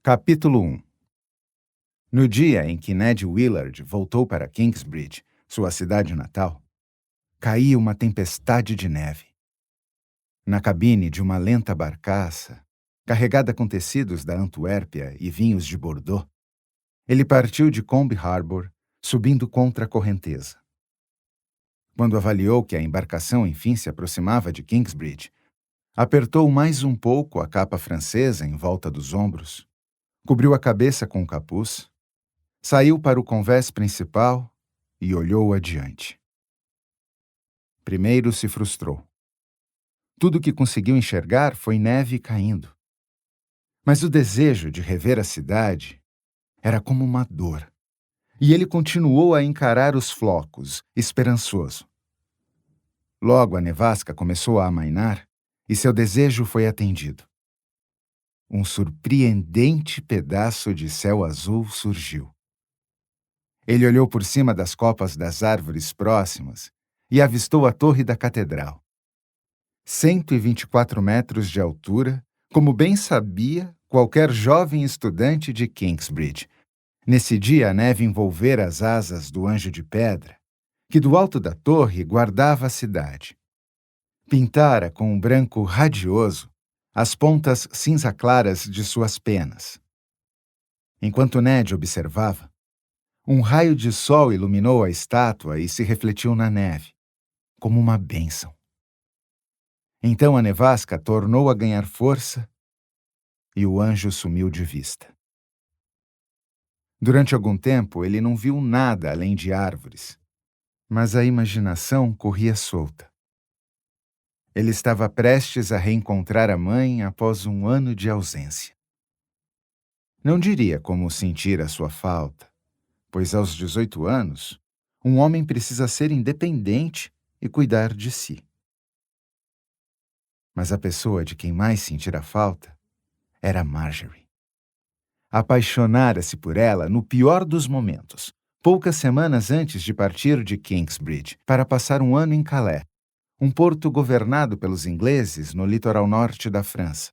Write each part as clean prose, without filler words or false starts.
Capítulo 1. No dia em que Ned Willard voltou para Kingsbridge, sua cidade natal, caía uma tempestade de neve. Na cabine de uma lenta barcaça, carregada com tecidos da Antuérpia e vinhos de Bordeaux, ele partiu de Combe Harbour, subindo contra a correnteza. Quando avaliou que a embarcação enfim se aproximava de Kingsbridge, apertou mais um pouco a capa francesa em volta dos ombros, cobriu a cabeça com o capuz, saiu para o convés principal e olhou adiante. Primeiro se frustrou. Tudo o que conseguiu enxergar foi neve caindo. Mas o desejo de rever a cidade era como uma dor, e ele continuou a encarar os flocos, esperançoso. Logo a nevasca começou a amainar e seu desejo foi atendido. Um surpreendente pedaço de céu azul surgiu. Ele olhou por cima das copas das árvores próximas e avistou a torre da catedral. 124 metros de altura, como bem sabia qualquer jovem estudante de Kingsbridge. Nesse dia a neve envolvera as asas do anjo de pedra, que do alto da torre guardava a cidade. Pintara com um branco radioso as pontas cinza-claras de suas penas. Enquanto Ned observava, um raio de sol iluminou a estátua e se refletiu na neve, como uma bênção. Então a nevasca tornou a ganhar força e o anjo sumiu de vista. Durante algum tempo ele não viu nada além de árvores, mas a imaginação corria solta. Ele estava prestes a reencontrar a mãe após um ano de ausência. Não diria como sentir a sua falta, pois aos 18 anos, um homem precisa ser independente e cuidar de si. Mas a pessoa de quem mais sentira falta era Marjorie. Apaixonara-se por ela no pior dos momentos, poucas semanas antes de partir de Kingsbridge para passar um ano em Calais, um porto governado pelos ingleses no litoral norte da França.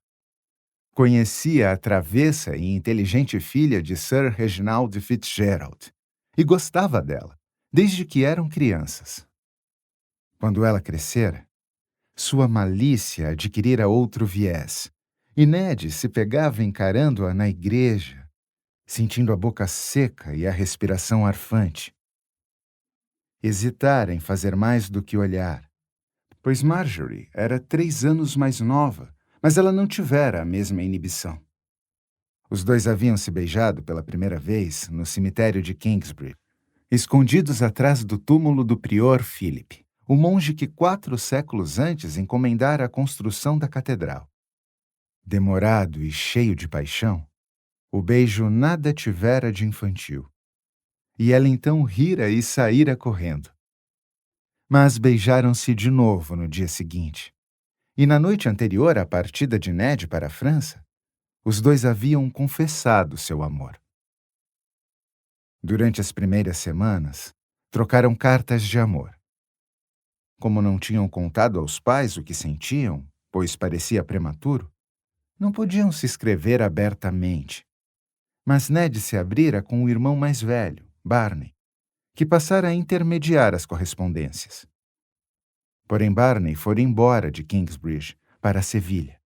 Conhecia a travessa e inteligente filha de Sir Reginald Fitzgerald e gostava dela, desde que eram crianças. Quando ela crescera, sua malícia adquirira outro viés, e Ned se pegava encarando-a na igreja, sentindo a boca seca e a respiração arfante. Hesitara em fazer mais do que olhar, pois Marjorie era 3 anos mais nova, mas ela não tivera a mesma inibição. Os dois haviam se beijado pela primeira vez no cemitério de Kingsbridge, escondidos atrás do túmulo do prior Philip, o monge que 4 séculos antes encomendara a construção da catedral. Demorado e cheio de paixão, o beijo nada tivera de infantil. E ela então rira e saíra correndo. Mas beijaram-se de novo no dia seguinte. E na noite anterior à partida de Ned para a França, os dois haviam confessado seu amor. Durante as primeiras semanas, trocaram cartas de amor. Como não tinham contado aos pais o que sentiam, pois parecia prematuro, não podiam se escrever abertamente. Mas Ned se abrira com o irmão mais velho, Barney, que passara a intermediar as correspondências. Porém Barney fora embora de Kingsbridge para Sevilha.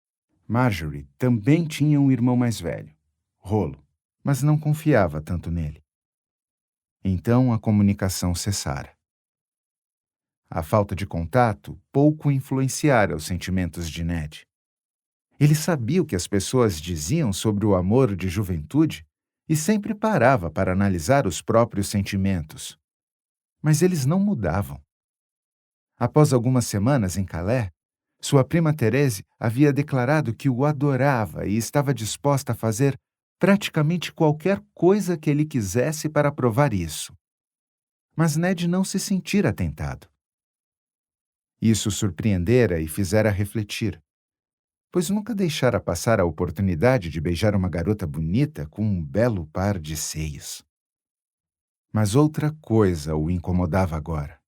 Marjorie também tinha um irmão mais velho, Rolo, mas não confiava tanto nele. Então a comunicação cessara. A falta de contato pouco influenciara os sentimentos de Ned. Ele sabia o que as pessoas diziam sobre o amor de juventude e sempre parava para analisar os próprios sentimentos. Mas eles não mudavam. Após algumas semanas em Calais, sua prima Thérèse havia declarado que o adorava e estava disposta a fazer praticamente qualquer coisa que ele quisesse para provar isso. Mas Ned não se sentira tentado. Isso surpreendera e fizera refletir, pois nunca deixara passar a oportunidade de beijar uma garota bonita com um belo par de seios. Mas outra coisa o incomodava agora.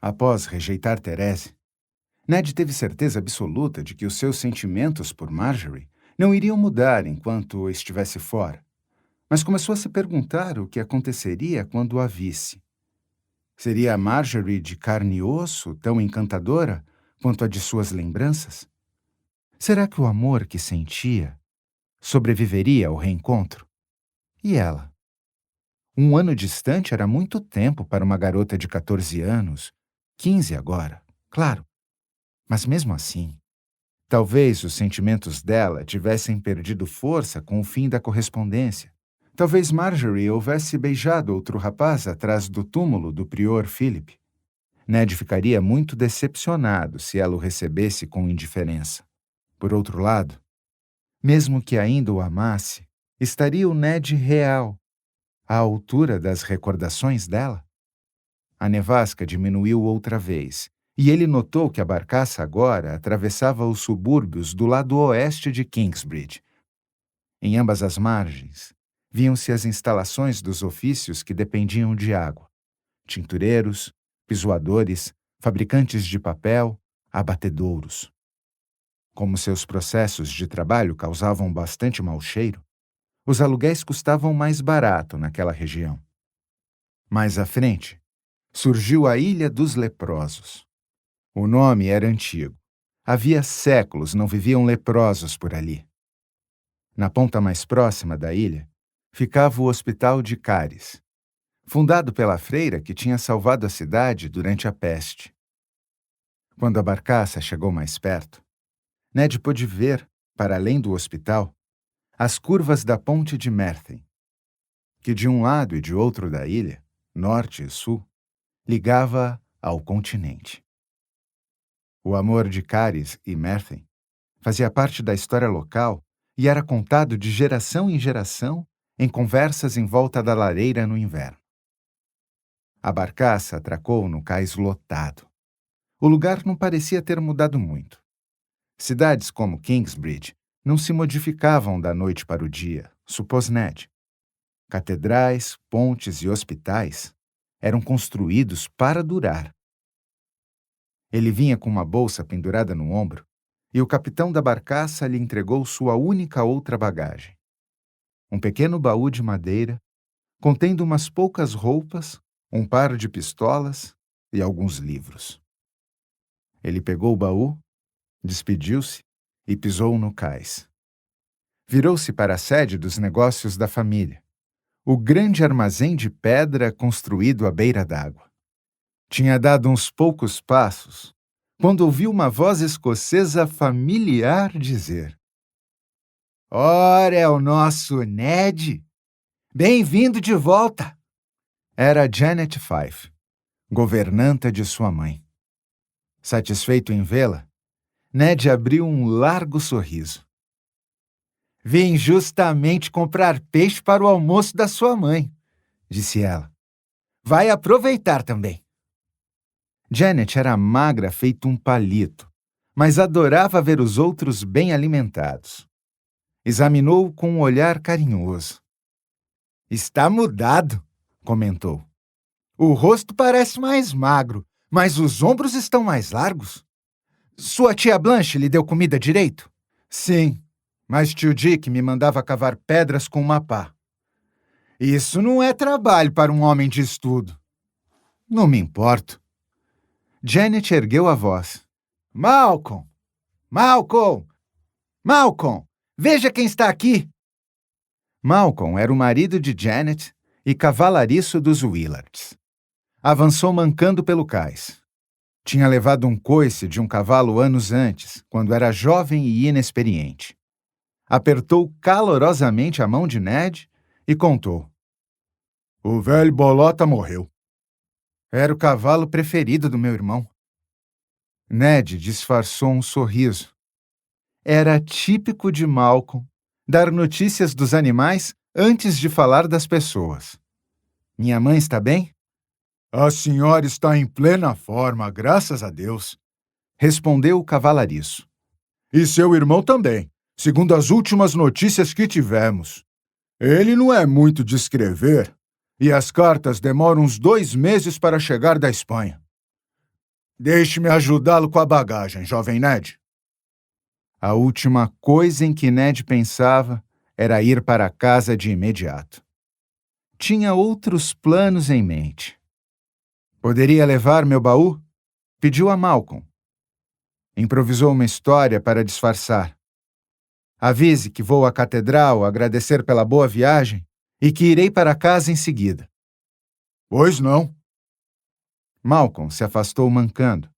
Após rejeitar Thérèse, Ned teve certeza absoluta de que os seus sentimentos por Marjorie Não iriam mudar enquanto estivesse fora, mas começou a se perguntar o que aconteceria quando a visse. Seria a Marjorie de carne e osso tão encantadora quanto a de suas lembranças? Será que o amor que sentia sobreviveria ao reencontro? E ela? 1 ano distante era muito tempo para uma garota de 14 anos, 15 agora, claro. Mas mesmo assim, talvez os sentimentos dela tivessem perdido força com o fim da correspondência. Talvez Marjorie houvesse beijado outro rapaz atrás do túmulo do prior Philip. Ned ficaria muito decepcionado se ela o recebesse com indiferença. Por outro lado, mesmo que ainda o amasse, estaria o Ned real, à altura das recordações dela? A nevasca diminuiu outra vez, e ele notou que a barcaça agora atravessava os subúrbios do lado oeste de Kingsbridge. Em ambas as margens, viam-se as instalações dos ofícios que dependiam de água: tintureiros, pisoadores, fabricantes de papel, abatedouros. Como seus processos de trabalho causavam bastante mau cheiro, os aluguéis custavam mais barato naquela região. Mais à frente, surgiu a Ilha dos Leprosos. O nome era antigo. Havia séculos não viviam leprosos por ali. Na ponta mais próxima da ilha, ficava o Hospital de Cares, fundado pela freira que tinha salvado a cidade durante a peste. Quando a barcaça chegou mais perto, Ned pôde ver, para além do hospital, as curvas da ponte de Merthyr, que de um lado e de outro da ilha, norte e sul, ligava ao continente. O amor de Cares e Merthyr fazia parte da história local e era contado de geração em geração em conversas em volta da lareira no inverno. A barcaça atracou no cais lotado. O lugar não parecia ter mudado muito. Cidades como Kingsbridge não se modificavam da noite para o dia, supôs Ned. Catedrais, pontes e hospitais eram construídos para durar. Ele vinha com uma bolsa pendurada no ombro e o capitão da barcaça lhe entregou sua única outra bagagem: um pequeno baú de madeira contendo umas poucas roupas, um par de pistolas e alguns livros. Ele pegou o baú, despediu-se e pisou no cais. Virou-se para a sede dos negócios da família, o grande armazém de pedra construído à beira d'água. Tinha dado uns poucos passos quando ouviu uma voz escocesa familiar dizer: "Ora, é o nosso Ned! Bem-vindo de volta!" Era Janet Fife, governanta de sua mãe. Satisfeito em vê-la, Ned abriu um largo sorriso. "Vim justamente comprar peixe para o almoço da sua mãe", disse ela. "Vai aproveitar também." Janet era magra feito um palito, mas adorava ver os outros bem alimentados. Examinou-o com um olhar carinhoso. "Está mudado", comentou. "O rosto parece mais magro, mas os ombros estão mais largos. Sua tia Blanche lhe deu comida direito?" "Sim, mas tio Dick me mandava cavar pedras com uma pá." "Isso não é trabalho para um homem de estudo." "Não me importo." Janet ergueu a voz. "Malcolm! Malcolm! Malcolm! Veja quem está aqui!" Malcolm era o marido de Janet e cavalariço dos Willards. Avançou mancando pelo cais. Tinha levado um coice de um cavalo anos antes, quando era jovem e inexperiente. Apertou calorosamente a mão de Ned e contou. "O velho Bolota morreu. Era o cavalo preferido do meu irmão." Ned disfarçou um sorriso. Era típico de Malcolm dar notícias dos animais antes de falar das pessoas. "Minha mãe está bem?" "A senhora está em plena forma, graças a Deus", respondeu o cavalariço. "E seu irmão também, segundo as últimas notícias que tivemos. Ele não é muito de escrever, e as cartas demoram uns 2 meses para chegar da Espanha. Deixe-me ajudá-lo com a bagagem, jovem Ned." A última coisa em que Ned pensava era ir para casa de imediato. Tinha outros planos em mente. Poderia levar meu baú? Pediu a Malcolm. Improvisou uma história para disfarçar. Avise que vou à catedral agradecer pela boa viagem e que irei para casa em seguida. Pois não. Malcolm se afastou mancando,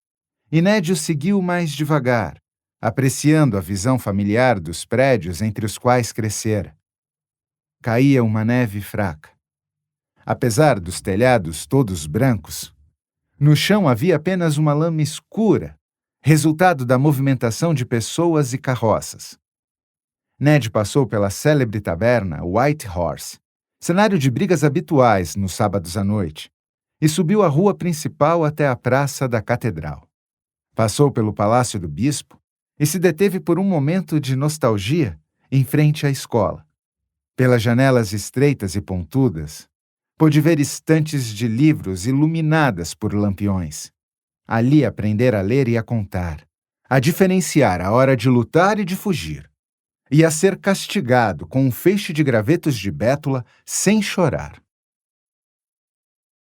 e Ned o seguiu mais devagar, apreciando a visão familiar dos prédios entre os quais crescera. Caía uma neve fraca. Apesar dos telhados todos brancos, no chão havia apenas uma lama escura, resultado da movimentação de pessoas e carroças. Ned passou pela célebre taberna White Horse, cenário de brigas habituais nos sábados à noite, e subiu a rua principal até a praça da catedral. Passou pelo palácio do bispo e se deteve por um momento de nostalgia em frente à escola. Pelas janelas estreitas e pontudas, pôde ver estantes de livros iluminadas por lampiões. Ali aprender a ler e a contar, a diferenciar a hora de lutar e de fugir, e a ser castigado com um feixe de gravetos de bétula sem chorar.